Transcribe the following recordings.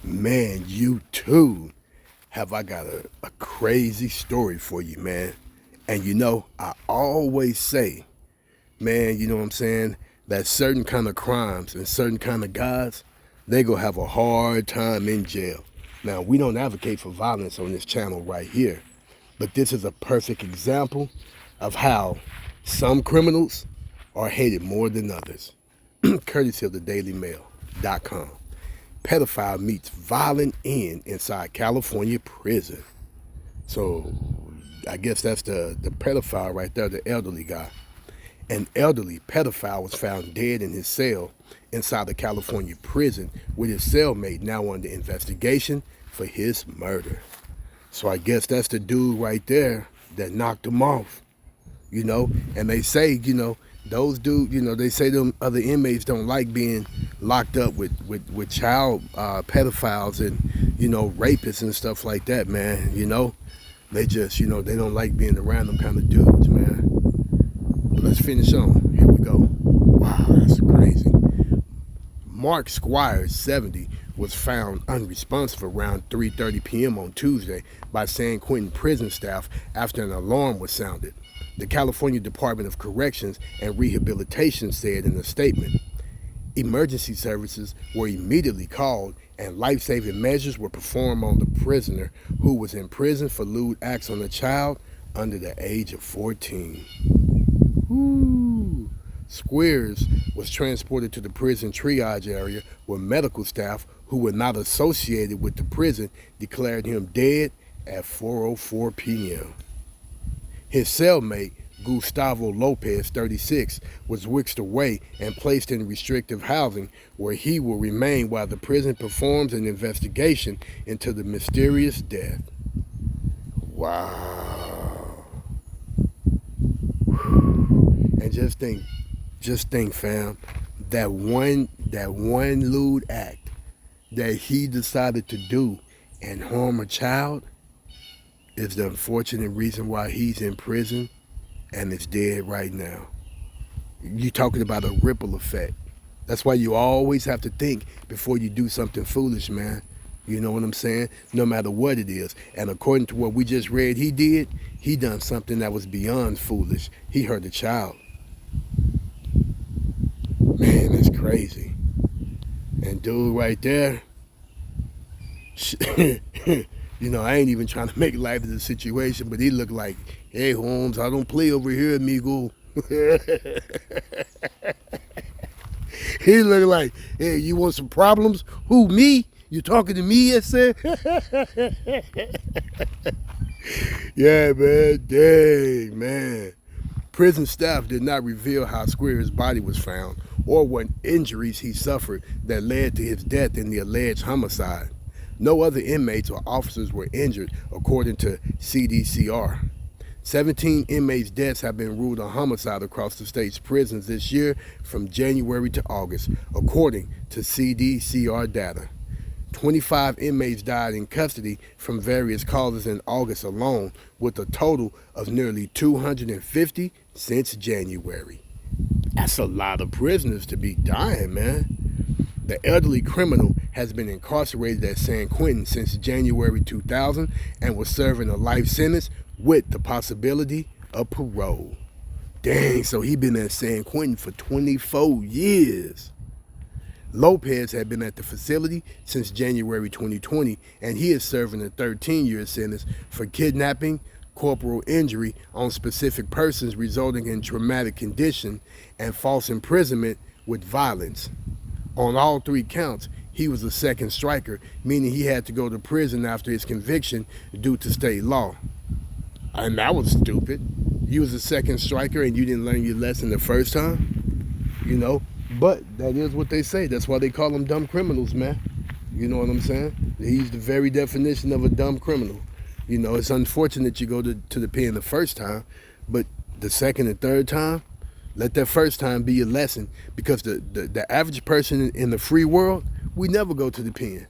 Man, you too. Have I got a crazy story for you, man. And I always say, man, you know what I'm saying, that certain kind of crimes and certain kind of guys, they gonna have a hard time in jail. Now, we don't advocate for violence on this channel right here, but this is a perfect example of how some criminals are hated more than others. Courtesy of the DailyMail.com. Pedophile meets violent end inside California prison. So I guess that's the pedophile right there, the elderly guy. An elderly pedophile was found dead in his cell inside the California prison with his cellmate now under investigation for his murder. So I guess that's the dude right there that knocked him off. And they say, those dudes, they say them other inmates don't like being locked up with child pedophiles and, rapists and stuff like that, man. They just, they don't like being around them kind of dudes, man. But let's finish on. Here we go. Wow, that's crazy. Mark Squires, 70, was found unresponsive around 3:30 p.m. on Tuesday by San Quentin prison staff after an alarm was sounded. The California Department of Corrections and Rehabilitation said in a statement, emergency services were immediately called and life-saving measures were performed on the prisoner who was in prison for lewd acts on a child under the age of 14. Woo. Squires was transported to the prison triage area where medical staff who were not associated with the prison declared him dead at 4:04 p.m. His cellmate, Gustavo Lopez, 36, was whisked away and placed in restrictive housing where he will remain while the prison performs an investigation into the mysterious death. Wow. And just think, fam, that one lewd act that he decided to do and harm a child is the unfortunate reason why he's in prison and is dead right now. You're talking about a ripple effect. That's why you always have to think before you do something foolish, man. You know what I'm saying? No matter what it is. And according to what we just read he done something that was beyond foolish. He hurt a child. Man, that's crazy. And dude right there, I ain't even trying to make light of the situation, but he looked like, hey, Holmes, I don't play over here, amigo. He looked like, hey, you want some problems? Who, me? You talking to me, yes, sir? Yeah, man, dang, man. Prison staff did not reveal how Squires' body was found or what injuries he suffered that led to his death in the alleged homicide. No other inmates or officers were injured, according to CDCR. 17 inmates' deaths have been ruled a homicide across the state's prisons this year from January to August, according to CDCR data. 25 inmates died in custody from various causes in August alone, with a total of nearly 250 since January. That's a lot of prisoners to be dying, man. The elderly criminal has been incarcerated at San Quentin since January 2000 and was serving a life sentence with the possibility of parole. Dang, so he been at San Quentin for 24 years. Lopez had been at the facility since January 2020, and he is serving a 13-year sentence for kidnapping, corporal injury on specific persons resulting in traumatic condition, and false imprisonment with violence. On all three counts, he was a second striker, meaning he had to go to prison after his conviction due to state law. And that was stupid. You was a second striker and you didn't learn your lesson the first time, But that is what they say. That's why they call them dumb criminals, man. You know what I'm saying? He's the very definition of a dumb criminal. It's unfortunate you go to the pen the first time, but the second and third time, let that first time be your lesson, because the average person in the free world, we never go to the pen.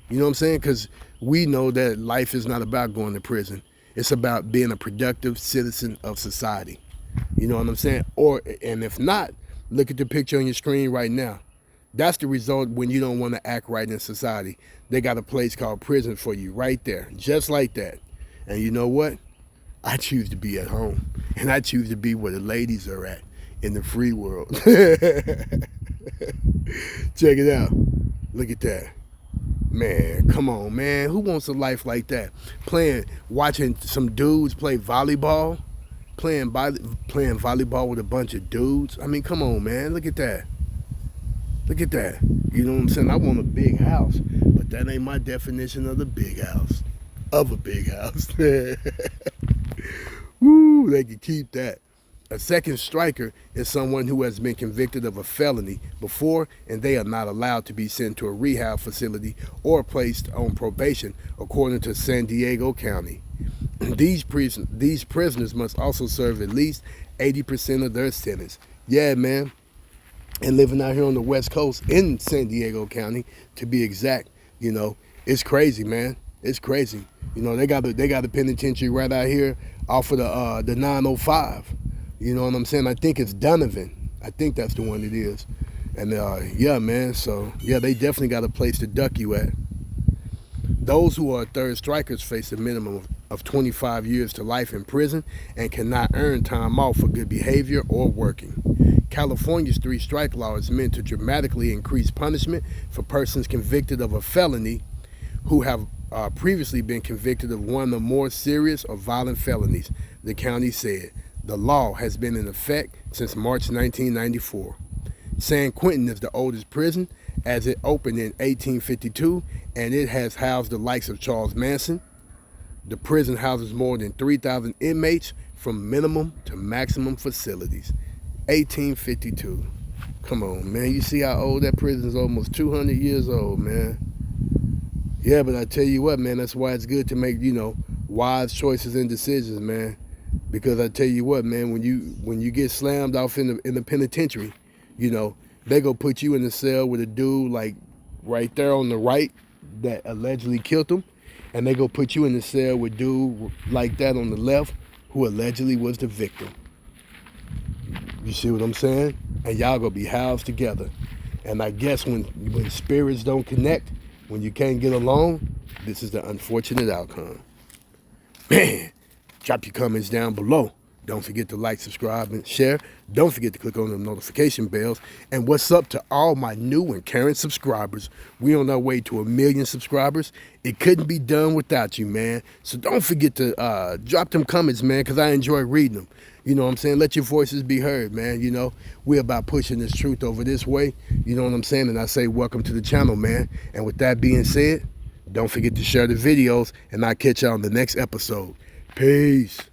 You know what I'm saying? Because we know that life is not about going to prison. It's about being a productive citizen of society. You know what I'm saying? And if not, look at the picture on your screen right now. That's the result when you don't want to act right in society. They got a place called prison for you right there, just like that. And you know what? I choose to be at home, and I choose to be where the ladies are at in the free world. Check it out. Look at that. Man, come on, man. Who wants a life like that? Watching some dudes play volleyball, playing volleyball with a bunch of dudes. I mean, come on, man. Look at that. Look at that. You know what I'm saying? I want a big house, but that ain't my definition of the big house. Of a big house. Woo, they can keep that. A second striker is someone who has been convicted of a felony before, and they are not allowed to be sent to a rehab facility or placed on probation, according to San Diego County. These prisoners must also serve at least 80% of their sentence. Yeah, man. And living out here on the West Coast in San Diego County, to be exact, it's crazy, man. It's crazy. They got a penitentiary right out here off of the 905. You know what I'm saying? I think it's Donovan. I think that's the one it is. And yeah, man. So yeah, they definitely got a place to duck you at. Those who are third strikers face a minimum of 25 years to life in prison and cannot earn time off for good behavior or working. California's three-strike law is meant to dramatically increase punishment for persons convicted of a felony who have previously been convicted of one or more serious or violent felonies, the county said. The law has been in effect since March 1994. San Quentin is the oldest prison, as it opened in 1852, and it has housed the likes of Charles Manson. The prison houses more than 3,000 inmates from minimum to maximum facilities. 1852. Come on, man. You see how old that prison is? Almost 200 years old, man. Yeah, but I tell you what, man, that's why it's good to make, wise choices and decisions, man. Because I tell you what, man, when you get slammed off in the penitentiary, they go put you in the cell with a dude like right there on the right that allegedly killed him, and they go put you in the cell with dude like that on the left who allegedly was the victim. You see what I'm saying? And y'all gonna be housed together. And I guess when spirits don't connect, when you can't get along, this is the unfortunate outcome. Man. Drop your comments down below. Don't forget to like, subscribe, and share. Don't forget to click on the notification bells. And what's up to all my new and current subscribers? We on our way to 1 million subscribers. It couldn't be done without you, man. So don't forget to drop them comments, man, because I enjoy reading them. You know what I'm saying? Let your voices be heard, man. We're about pushing this truth over this way. You know what I'm saying? And I say welcome to the channel, man. And with that being said, don't forget to share the videos, and I'll catch you on the next episode. Peace.